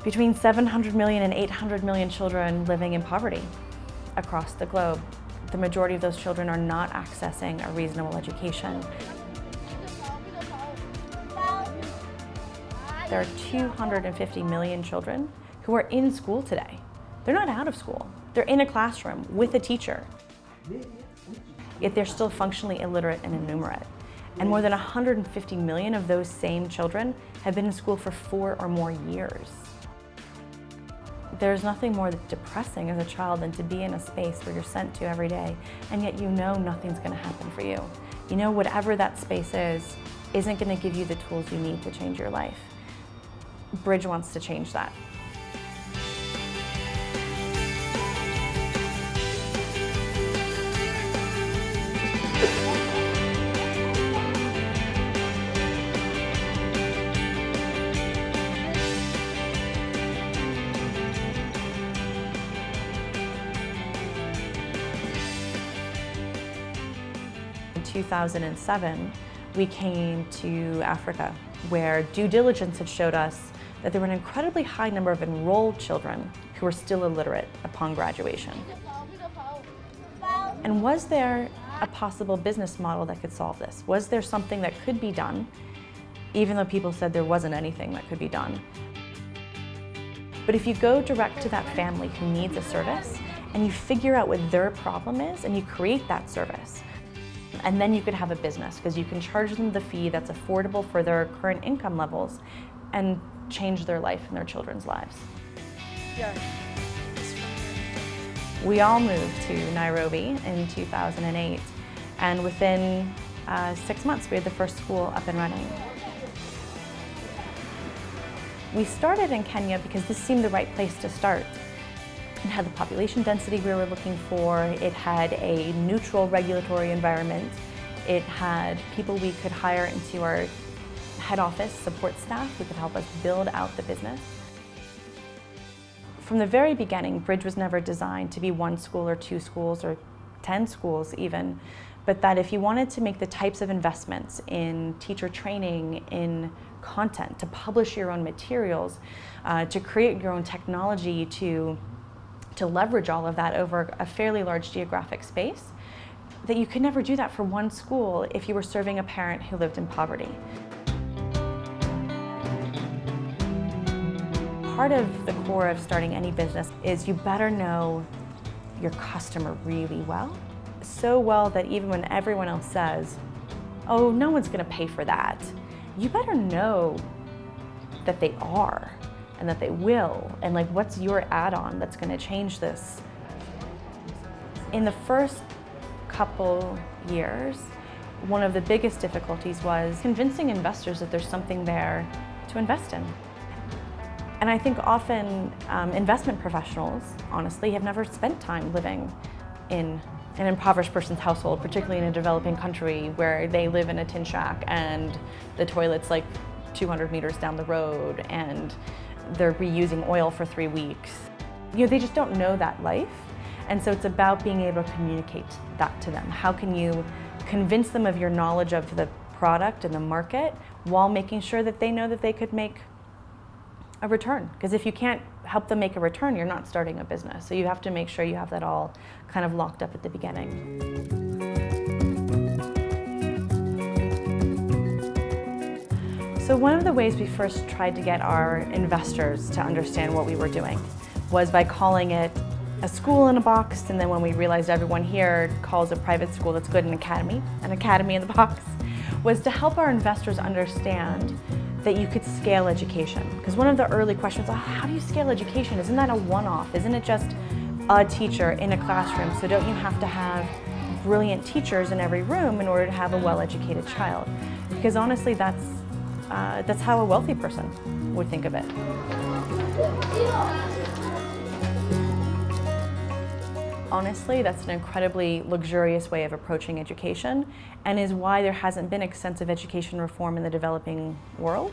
between 700 million and 800 million children living in poverty across the globe. The majority of those children are not accessing a reasonable education. There are 250 million children who are in school today. They're not out of school. They're in a classroom with a teacher. Yet they're still functionally illiterate and innumerate. And more than 150 million of those same children have been in school for 4 or more years. There's nothing more depressing as a child than to be in a space where you're sent to every day, and yet you know nothing's going to happen for you. You know whatever that space is isn't going to give you the tools you need to change your life. Bridge wants to change that. In 2007, we came to Africa, where due diligence had showed us that there were an incredibly high number of enrolled children who were still illiterate upon graduation. And was there a possible business model that could solve this? Was there something that could be done, even though people said there wasn't anything that could be done? But if you go direct to that family who needs a service, and you figure out what their problem is, and you create that service, and then you could have a business, because you can charge them the fee that's affordable for their current income levels and change their life and their children's lives. Yeah. We all moved to Nairobi in 2008, and within 6 months we had the first school up and running. We started in Kenya because this seemed the right place to start. It had the population density we were looking for, it had a neutral regulatory environment, it had people we could hire into our head office support staff who could help us build out the business. From the very beginning, Bridge was never designed to be 1 school or 2 schools or 10 schools even, but that if you wanted to make the types of investments in teacher training, in content, to publish your own materials, to create your own technology, to leverage all of that over a fairly large geographic space, that you could never do that for 1 school if you were serving a parent who lived in poverty. Part of the core of starting any business is you better know your customer really well. So well that even when everyone else says, oh, no one's going to pay for that, you better know that they are and that they will, and like what's your add-on that's going to change this. In the first couple years, one of the biggest difficulties was convincing investors that there's something there to invest in. And I think often investment professionals, honestly, have never spent time living in an impoverished person's household, particularly in a developing country where they live in a tin shack and the toilet's like 200 meters down the road and they're reusing oil for 3 weeks. You know, they just don't know that life. And so it's about being able to communicate that to them. How can you convince them of your knowledge of the product and the market while making sure that they know that they could make a return? Because if you can't help them make a return, you're not starting a business. So you have to make sure you have that all kind of locked up at the beginning. So one of the ways we first tried to get our investors to understand what we were doing was by calling it a school in a box, and then when we realized everyone here calls a private school that's good an academy in the box, was to help our investors understand that you could scale education. Because one of the early questions was, how do you scale education? Isn't that a one-off? Isn't it just a teacher in a classroom? So don't you have to have brilliant teachers in every room in order to have a well-educated child? Because honestly, that's how a wealthy person would think of it. Honestly, that's an incredibly luxurious way of approaching education, and is why there hasn't been extensive education reform in the developing world.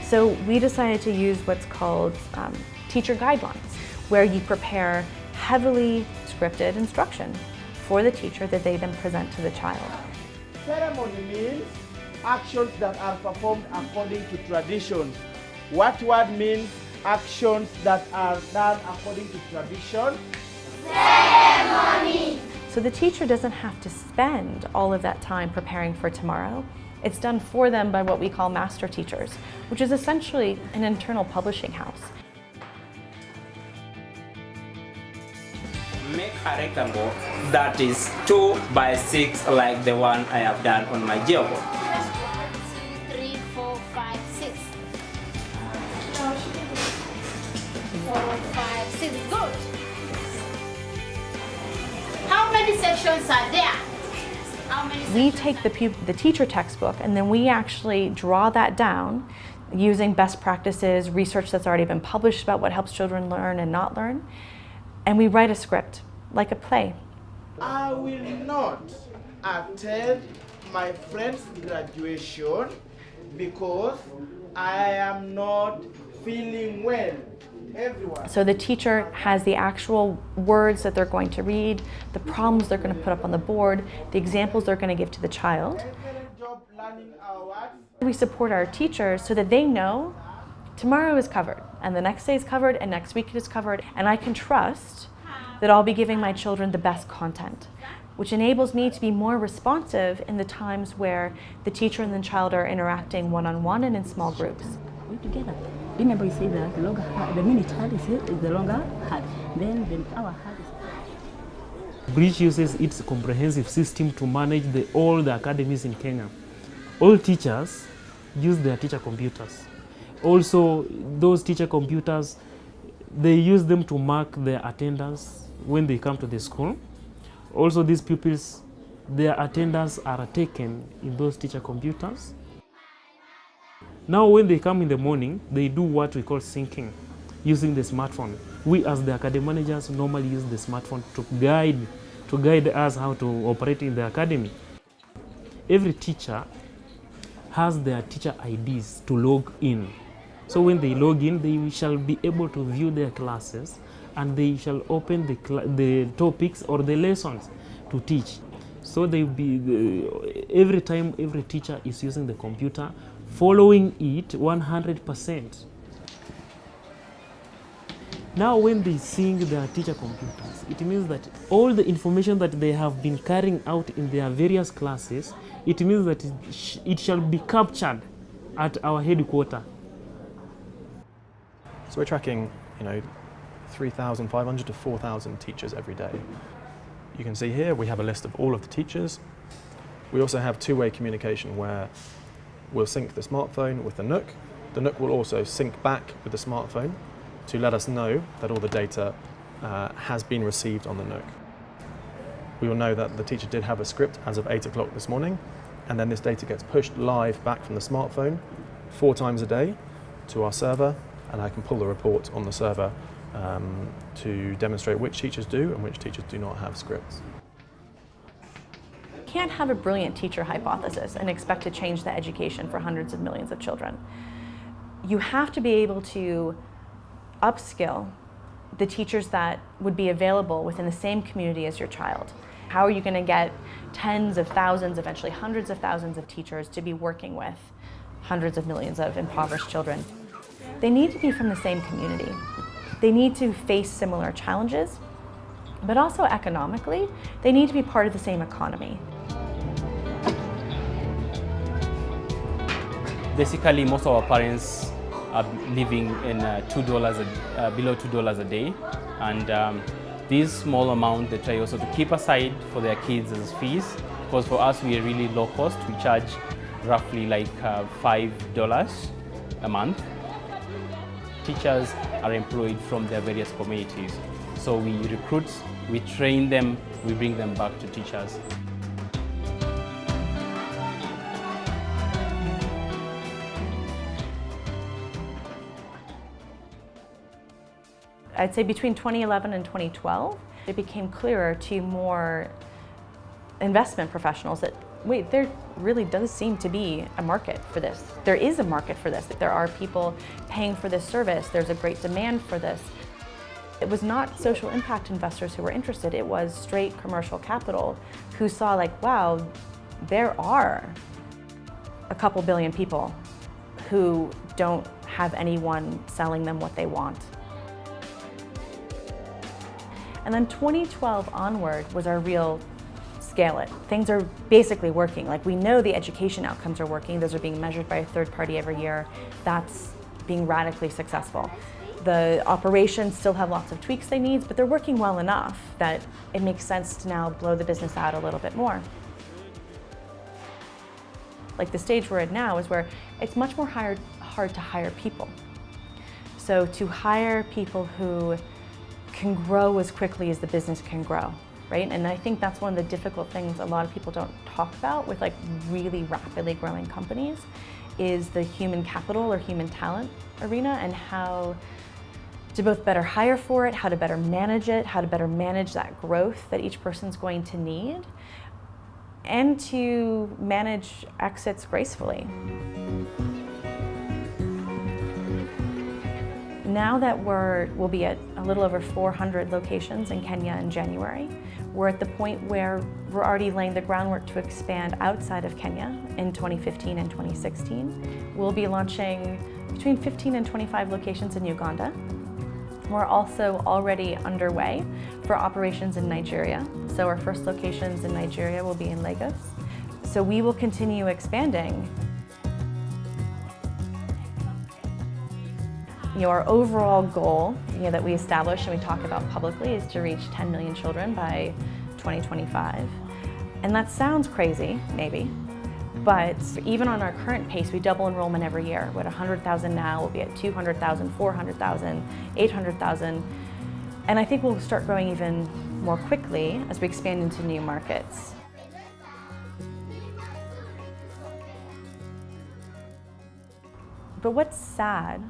So we decided to use what's called teacher guidelines, where you prepare heavily scripted instruction for the teacher that they then present to the child. Ceremony means actions that are performed according to traditions What word means actions that are done according to tradition? Ceremony. So the teacher doesn't have to spend all of that time preparing for tomorrow. It's done for them by what we call master teachers, which is essentially an internal publishing house. Make a rectangle that is 2 by 6 like the one I have done on my geoboard. 1, 2, 3, 4, 5, 6. 4, 5, 6. Good. How many sections are there? How many We sections take the teacher textbook and then we actually draw that down using best practices, research that's already been published about what helps children learn and not learn, and we write a script, like a play. I will not attend my friend's graduation because I am not feeling well. Everyone. So the teacher has the actual words that they're going to read, the problems they're going to put up on the board, the examples they're going to give to the child. We support our teachers so that they know tomorrow is covered, and the next day is covered, and next week it is covered, and I can trust that I'll be giving my children the best content, which enables me to be more responsive in the times where the teacher and the child are interacting one-on-one and in small groups. We're together. Remember, you say the longer heart, the minute heart is the longer heart. Then our heart is. Bridge uses its comprehensive system to manage all the academies in Kenya. All teachers use their teacher computers. Also, those teacher computers, they use them to mark their attendance when they come to the school. Also, these pupils, their attendance are taken in those teacher computers. Now, when they come in the morning, they do what we call syncing using the smartphone. We, as the academy managers, normally use the smartphone to guide us how to operate in the academy. Every teacher has their teacher IDs to log in. So when they log in, they shall be able to view their classes and they shall open the topics or the lessons to teach. So every time every teacher is using the computer, following it 100%. Now when they sync their teacher computers, it means that all the information that they have been carrying out in their various classes, it means that it shall be captured at our headquarters. So we're tracking, 3,500 to 4,000 teachers every day. You can see here we have a list of all of the teachers. We also have two-way communication where we'll sync the smartphone with the Nook. The Nook will also sync back with the smartphone to let us know that all the data has been received on the Nook. We will know that the teacher did have a script as of 8 o'clock this morning, and then this data gets pushed live back from the smartphone 4 times a day to our server, and I can pull the report on the server to demonstrate which teachers do and which teachers do not have scripts. You can't have a brilliant teacher hypothesis and expect to change the education for hundreds of millions of children. You have to be able to upskill the teachers that would be available within the same community as your child. How are you going to get tens of thousands, eventually hundreds of thousands of teachers to be working with hundreds of millions of impoverished children? They need to be from the same community. They need to face similar challenges, but also economically, they need to be part of the same economy. Basically, most of our parents are living in below $2 a day, and this small amount they try also to keep aside for their kids as fees, because for us we are really low cost. We charge roughly like $5 a month. Teachers are employed from their various communities, so we recruit, we train them, we bring them back to teachers. I'd say between 2011 and 2012, it became clearer to more investment professionals that, wait, there really does seem to be a market for this. There is a market for this. There are people paying for this service. There's a great demand for this. It was not social impact investors who were interested. It was straight commercial capital who saw like, wow, there are a couple billion people who don't have anyone selling them what they want. And then 2012 onward was our real scale it. Things are basically working. Like, we know the education outcomes are working. Those are being measured by a third party every year. That's being radically successful. The operations still have lots of tweaks they need, but they're working well enough that it makes sense to now blow the business out a little bit more. Like, the stage we're at now is where it's much more hard to hire people. So to hire people who can grow as quickly as the business can grow, right? And I think that's one of the difficult things a lot of people don't talk about with like really rapidly growing companies, is the human capital or human talent arena, and how to both better hire for it, how to better manage it, how to better manage that growth that each person's going to need, and to manage exits gracefully. Now that we'll be at a little over 400 locations in Kenya in January, we're at the point where we're already laying the groundwork to expand outside of Kenya in 2015 and 2016. We'll be launching between 15 and 25 locations in Uganda. We're also already underway for operations in Nigeria. So our first locations in Nigeria will be in Lagos. So we will continue expanding. Our overall goal, that we establish and we talk about publicly, is to reach 10 million children by 2025. And that sounds crazy, maybe, but even on our current pace, we double enrollment every year. We're at 100,000 now, we'll be at 200,000, 400,000, 800,000. And I think we'll start growing even more quickly as we expand into new markets. But what's sad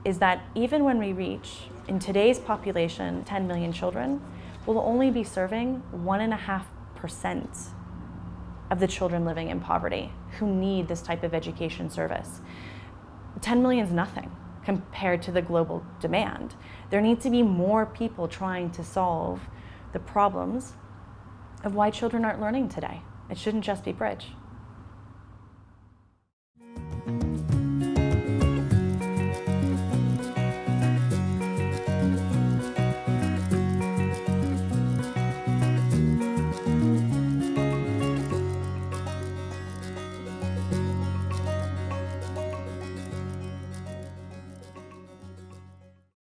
is that even when we reach, in today's population, 10 million children, we'll only be serving 1.5% of the children living in poverty who need this type of education service. 10 million is nothing compared to the global demand. There need to be more people trying to solve the problems of why children aren't learning today. It shouldn't just be bridge.